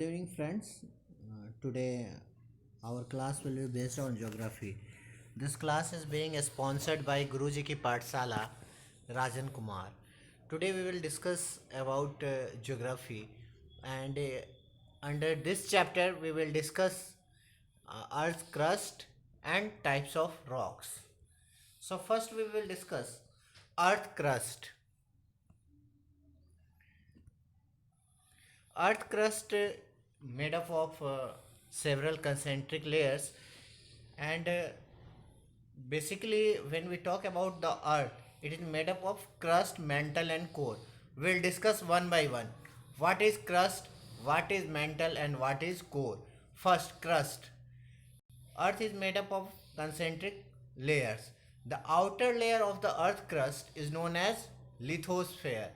Good evening, friends. Today, our class will be based on geography. This class is being sponsored by Guruji Ki Pathsala, Rajan Kumar. Today, we will discuss about geography, and under this chapter, we will discuss Earth's crust and types of rocks. So, first, we will discuss Earth crust. Earth crust made up of several concentric layers, and basically when we talk about the earth, it is made up of crust, mantle and core. We'll discuss one by one. What is crust, what is mantle and what is core? First, crust. Earth is made up of concentric layers. The outer layer of the earth crust is known as lithosphere,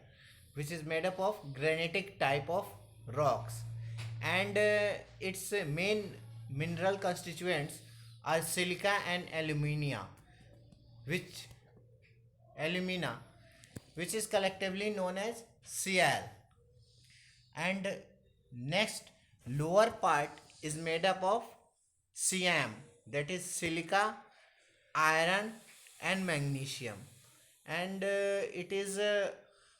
which is made up of granitic type of rocks. And its main mineral constituents are silica and which alumina, which is collectively known as Cl. And next, lower part is made up of Cm, that is silica, iron and magnesium, and it is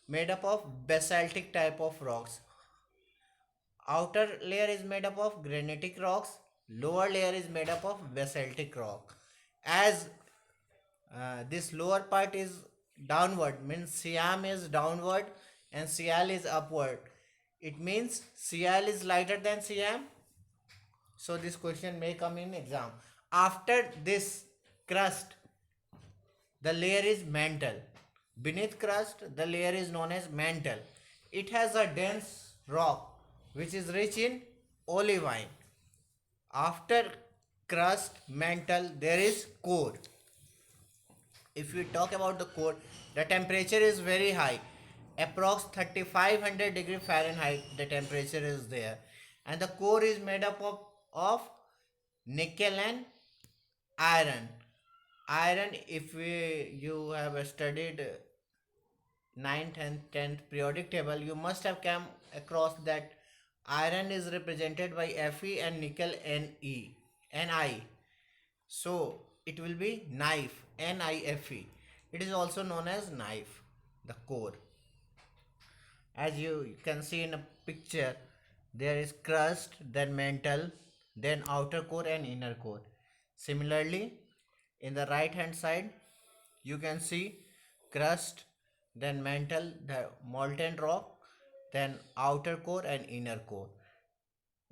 made up of basaltic type of rocks. Outer layer is made up of granitic rocks, lower layer is made up of basaltic rock. As this lower part is downward, means Siam is downward and Cl is upward. It means Cl is lighter than Siam. So this question may come in exam. After this crust, the layer is mantle. Beneath crust, the layer is known as mantle. It has a dense rock which is rich in olivine. After crust, mantle, there is core. If we talk about the core, the temperature is very high. Approx 3500 degree Fahrenheit the temperature is there. And the core is made up of nickel and iron. Iron, if you have studied 9th and 10th periodic table, you must have come across that iron is represented by Fe and nickel Ni. So it will be knife, NIFE. It is also known as knife, the core. As you can see in a picture, there is crust, then mantle, then outer core and inner core. Similarly, in the right hand side, you can see crust, then mantle, the molten rock, then outer core and inner core.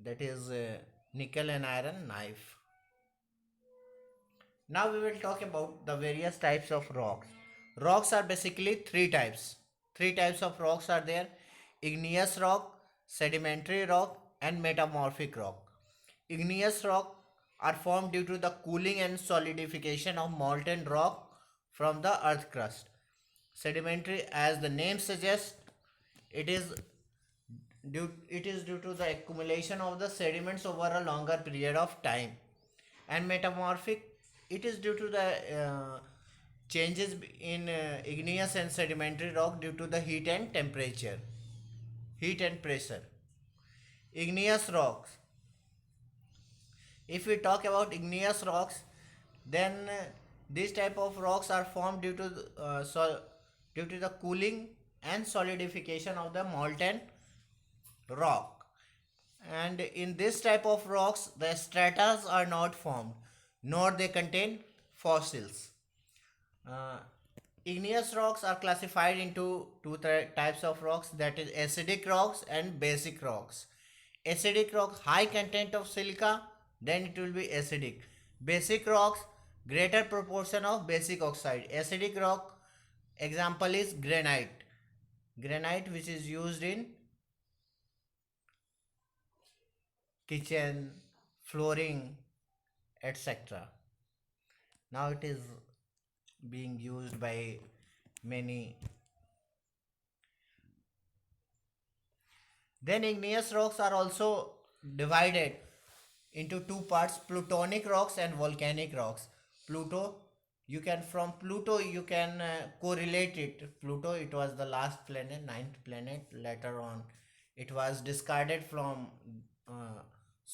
That is nickel and iron knife. Now we will talk about the various types of rocks. Rocks are basically three types. Three types of rocks are there: igneous rock, sedimentary rock, and metamorphic rock. Igneous rock are formed due to the cooling and solidification of molten rock from the earth crust. Sedimentary, as the name suggests, it is due to the accumulation of the sediments over a longer period of time. And metamorphic, it is due to the changes in igneous and sedimentary rock due to the heat and temperature, heat and pressure. Igneous rocks, if we talk about igneous rocks, then these type of rocks are formed due to the cooling and solidification of the molten rock. And in this type of rocks, the stratas are not formed, nor they contain fossils. uh, Igneous rocks are classified into two types of rocks, that is acidic rocks and basic rocks. Acidic rock, high content of silica, then it will be acidic. Basic rocks, greater proportion of basic oxide. Acidic rock example is granite. Granite, which is used in kitchen, flooring, etc. Now it is being used by many. Then igneous rocks are also divided into two parts: plutonic rocks and volcanic rocks. Pluto, from Pluto you can correlate it. Pluto, it was the last planet, ninth planet. Later on, it was discarded from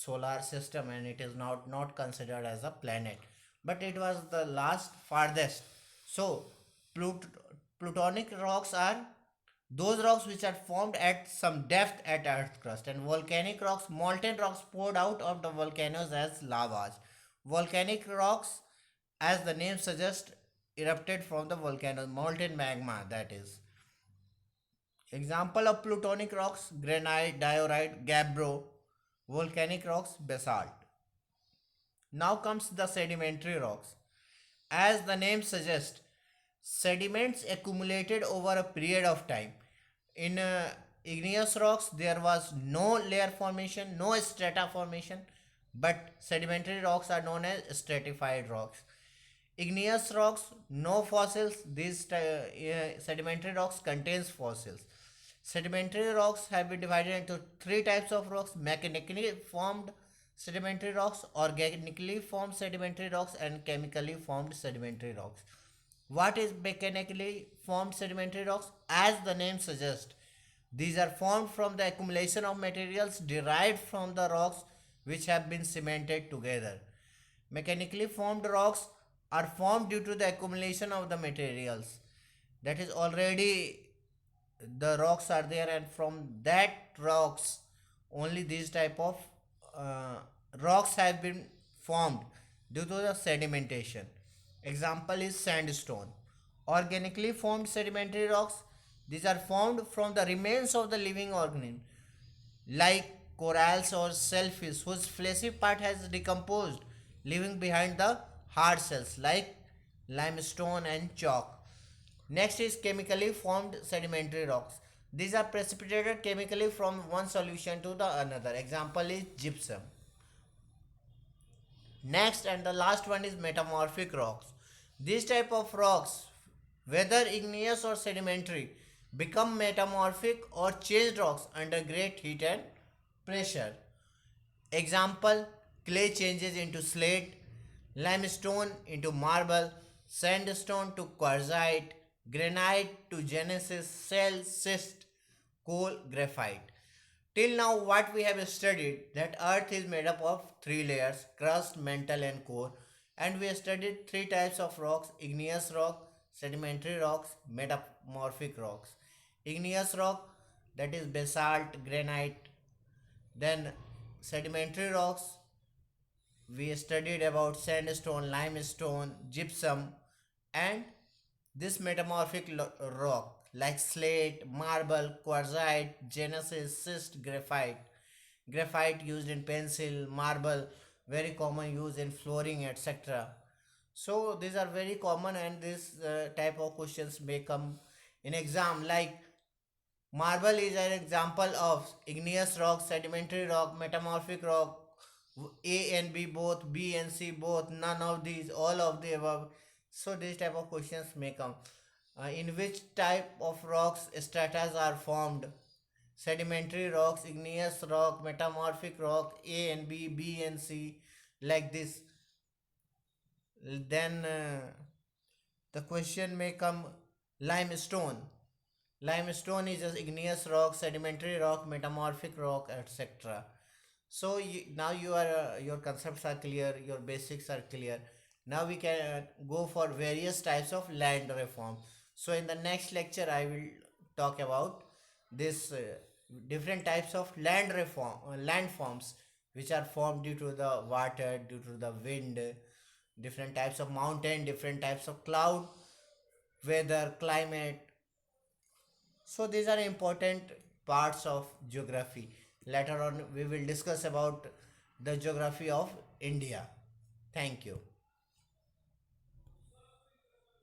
solar system, and it is not considered as a planet, but it was the last farthest. So Plut- plutonic rocks are those rocks which are formed at some depth at earth crust, and volcanic rocks, molten rocks poured out of the volcanoes as lavas. Volcanic rocks, as the name suggests, erupted from the volcano, molten magma, that is. Example of plutonic rocks: granite, diorite, gabbro. Volcanic rocks: basalt. Now comes the sedimentary rocks. As the name suggests, sediments accumulated over a period of time. In igneous rocks, there was no layer formation, no strata formation, but sedimentary rocks are known as stratified rocks. Igneous rocks, no fossils. These sedimentary rocks contains fossils. Sedimentary rocks have been divided into three types of rocks: mechanically formed sedimentary rocks, organically formed sedimentary rocks, and chemically formed sedimentary rocks. What is mechanically formed sedimentary rocks? As the name suggests, these are formed from the accumulation of materials derived from the rocks which have been cemented together. Mechanically formed rocks are formed due to the accumulation of the materials. That is, already the rocks are there, and from that rocks only these type of uh, rocks have been formed due to the sedimentation. Example is sandstone. Organically formed sedimentary rocks, these are formed from the remains of the living organism like corals or shellfish whose fleshy part has decomposed, leaving behind the hard shells like limestone and chalk. Next is chemically formed sedimentary rocks. These are precipitated chemically from one solution to the another. Example is gypsum. Next and the last one is metamorphic rocks. These type of rocks, whether igneous or sedimentary, become metamorphic or changed rocks under great heat and pressure. Example: clay changes into slate, limestone into marble, sandstone to quartzite, granite to genesis, shell, schist, coal, graphite. Till now, what we have studied, that Earth is made up of three layers: crust, mantle, and core. And we have studied three types of rocks: igneous rock, sedimentary rocks, metamorphic rocks. Igneous rock, that is basalt, granite. Then sedimentary rocks, we studied about sandstone, limestone, gypsum, and this metamorphic rock like slate, marble, quartzite, genesis, schist, graphite. Graphite used in pencil, marble very common use in flooring, etc. So these are very common, and this type of questions may come in exam. Like marble is an example of igneous rock, sedimentary rock, metamorphic rock, A and B both, B and C both, none of these, all of the above. So these type of questions may come. In which type of rocks stratas are formed? Sedimentary rocks, igneous rock, metamorphic rock, A and B, B and C, like this. Then the question may come: limestone. Limestone is just igneous rock, sedimentary rock, metamorphic rock, etc. So now your concepts are clear, your basics are clear. Now we can go for various types of land reform. So in the next lecture, I will talk about this different types of land reform, landforms which are formed due to the water, due to the wind, different types of mountain, different types of cloud, weather, climate. So these are important parts of geography. Later on, we will discuss about the geography of India. Thank you.